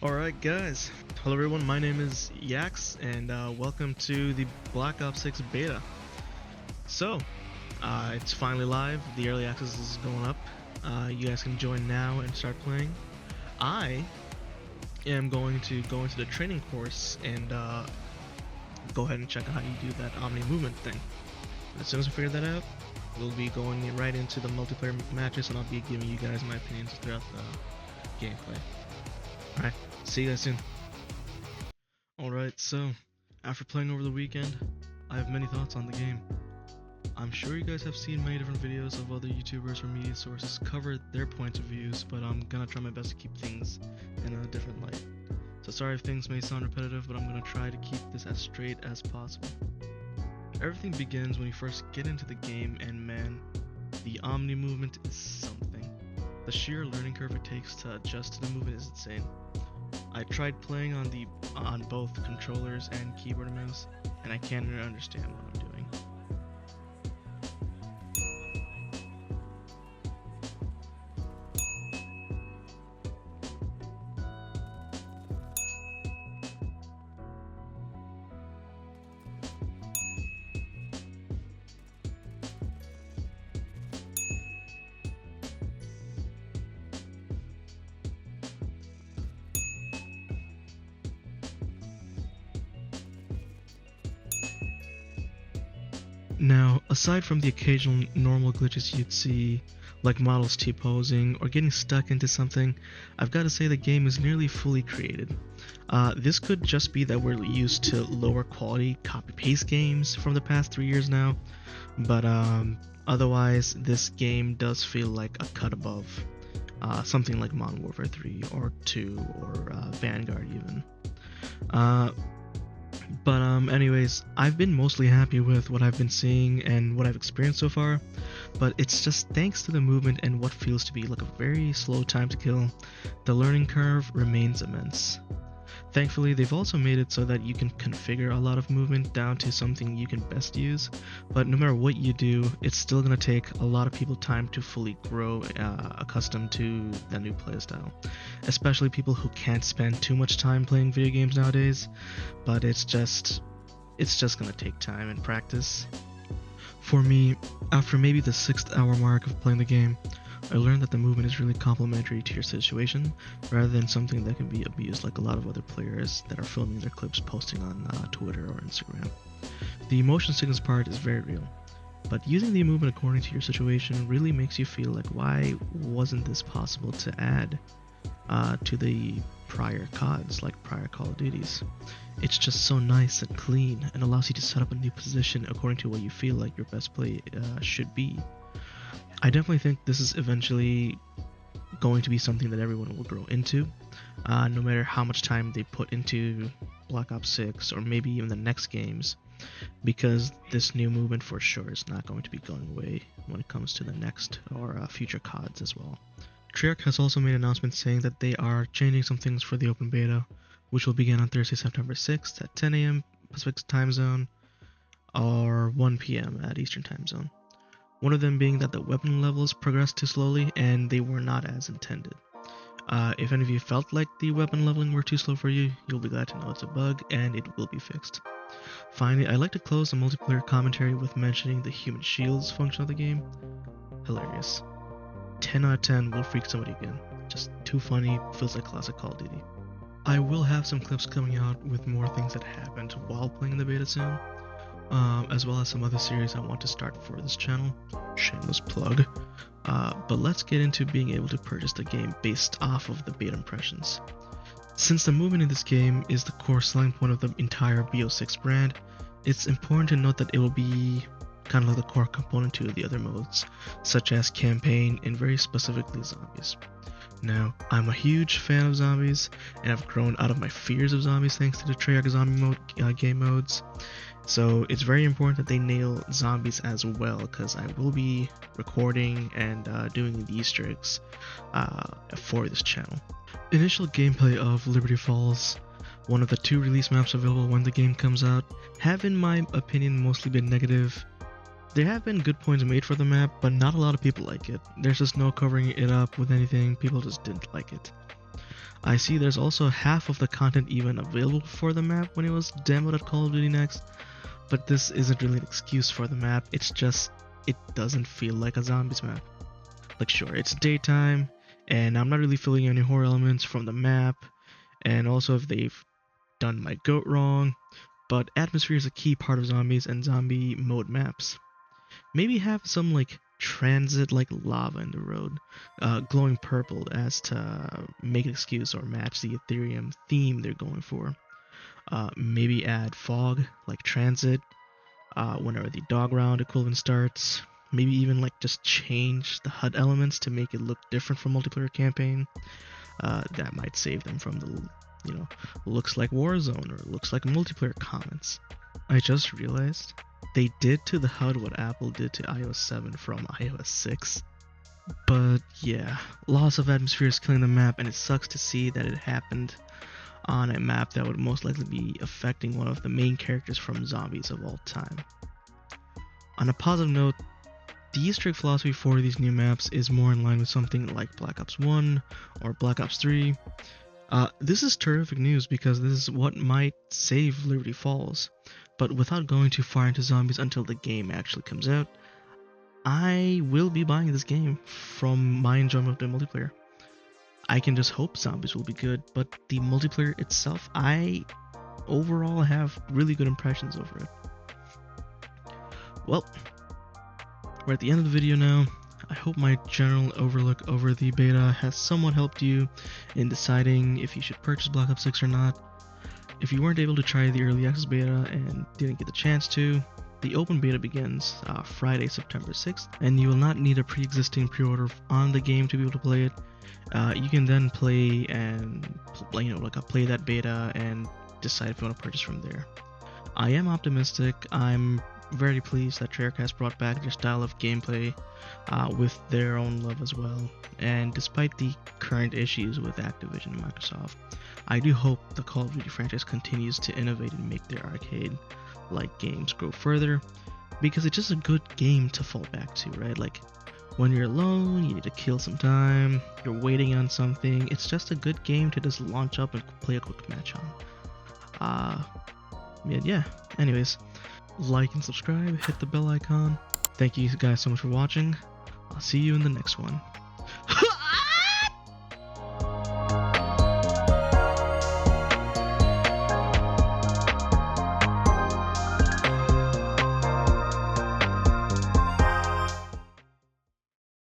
Alright guys, hello everyone, my name is Yax and welcome to the Black Ops 6 beta. So, it's finally live, the early access is going up, you guys can join now and start playing. I am going to go into the training course and go ahead and check out how you do that Omni movement thing. As soon as I figure that out, we'll be going right into the multiplayer matches and I'll be giving you guys my opinions throughout the gameplay. Alright, see you guys soon. Alright, so, after playing over the weekend, I have many thoughts on the game. I'm sure you guys have seen many different videos of other YouTubers or media sources cover their points of views, but I'm gonna try my best to keep things in a different light. So sorry if things may sound repetitive, but I'm gonna try to keep this as straight as possible. Everything begins when you first get into the game, and man, the Omni movement is something. The sheer learning curve it takes to adjust to the movement is insane. I tried playing on both controllers and keyboard and mouse, and I can't understand what I'm doing. Now, aside from the occasional normal glitches you'd see, like models T-posing or getting stuck into something, I've got to say the game is nearly fully created. This could just be that we're used to lower quality copy-paste games from the past 3 years now, but otherwise this game does feel like a cut above something like Modern Warfare 3 or 2 or Vanguard even. Anyways, I've been mostly happy with what I've been seeing and what I've experienced so far, but it's just thanks to the movement and what feels to be like a very slow time to kill, the learning curve remains immense. Thankfully, they've also made it so that you can configure a lot of movement down to something you can best use, but no matter what you do, it's still going to take a lot of people time to fully grow accustomed to the new playstyle, especially people who can't spend too much time playing video games nowadays, but it's just going to take time and practice. For me, after maybe the 6th hour mark of playing the game, I learned that the movement is really complementary to your situation, rather than something that can be abused like a lot of other players that are filming their clips posting on Twitter or Instagram. The motion sickness part is very real, but using the movement according to your situation really makes you feel like, why wasn't this possible to add to the prior CODs, like prior Call of Duties? It's just so nice and clean and allows you to set up a new position according to what you feel like your best play should be. I definitely think this is eventually going to be something that everyone will grow into, no matter how much time they put into Black Ops 6 or maybe even the next games, because this new movement for sure is not going to be going away when it comes to the next or future CODs as well. Treyarch has also made announcements saying that they are changing some things for the open beta, which will begin on Thursday, September 6th at 10 a.m. Pacific time zone or 1 p.m. at Eastern time zone. One of them being that the weapon levels progressed too slowly and they were not as intended. If any of you felt like the weapon leveling were too slow for you, you'll be glad to know it's a bug and it will be fixed. Finally, I'd like to close the multiplayer commentary with mentioning the human shields function of the game. Hilarious. 10 out of 10 will freak somebody again. Just too funny, feels like classic Call of Duty. I will have some clips coming out with more things that happened while playing the beta soon, as well as some other series I want to start for this channel. Shameless plug. But let's get into being able to purchase the game based off of the beta impressions. Since the movement in this game is the core selling point of the entire BO6 brand, it's important to note that it will be kind of like the core component to the other modes, such as campaign and very specifically zombies. Now, I'm a huge fan of zombies, and I've grown out of my fears of zombies thanks to the Treyarch zombie game modes. So it's very important that they nail zombies as well, because I will be recording and doing the Easter eggs for this channel. Initial gameplay of Liberty Falls, one of the 2 release maps available when the game comes out, have in my opinion mostly been negative. There have been good points made for the map, but not a lot of people like it. There's just no covering it up with anything, people just didn't like it. I see there's also half of the content even available for the map when it was demoed at Call of Duty Next, but this isn't really an excuse for the map, it's just, it doesn't feel like a zombies map. Like sure, it's daytime, and I'm not really feeling any horror elements from the map, and also if they've done my goat wrong, but atmosphere is a key part of zombies and zombie mode maps. Maybe have some like transit like lava in the road, glowing purple as to make an excuse or match the Ethereum theme they're going for. Maybe add fog like transit whenever the dog round equivalent starts. Maybe even like just change the HUD elements to make it look different from multiplayer campaign. That might save them from the, looks like Warzone or looks like multiplayer comments. I just realized they did to the HUD what Apple did to iOS 7 from iOS 6. But yeah, loss of atmosphere is killing the map, and it sucks to see that it happened on a map that would most likely be affecting one of the main characters from zombies of all time. On a positive note, the Easter egg philosophy for these new maps is more in line with something like Black Ops 1 or Black Ops 3. This is terrific news because this is what might save Liberty Falls, but without going too far into zombies until the game actually comes out, I will be buying this game from my enjoyment of the multiplayer. I can just hope zombies will be good, but the multiplayer itself, I overall have really good impressions over it. Well, we're at the end of the video now. I hope my general overlook over the beta has somewhat helped you in deciding if you should purchase Black Ops 6 or not. If you weren't able to try the early access beta and didn't get the chance to, the open beta begins Friday, September 6th, and you will not need a pre-existing pre-order on the game to be able to play it. You can then play and play that beta and decide if you want to purchase from there. I am optimistic. I'm very pleased that Treyarch has brought back their style of gameplay with their own love as well. And despite the current issues with Activision and Microsoft, I do hope the Call of Duty franchise continues to innovate and make their arcade-like games grow further, because it's just a good game to fall back to, right? Like, when you're alone, you need to kill some time, you're waiting on something, it's just a good game to just launch up and play a quick match on. Yeah, anyways, like and subscribe, hit the bell icon. Thank you guys so much for watching. I'll see you in the next one.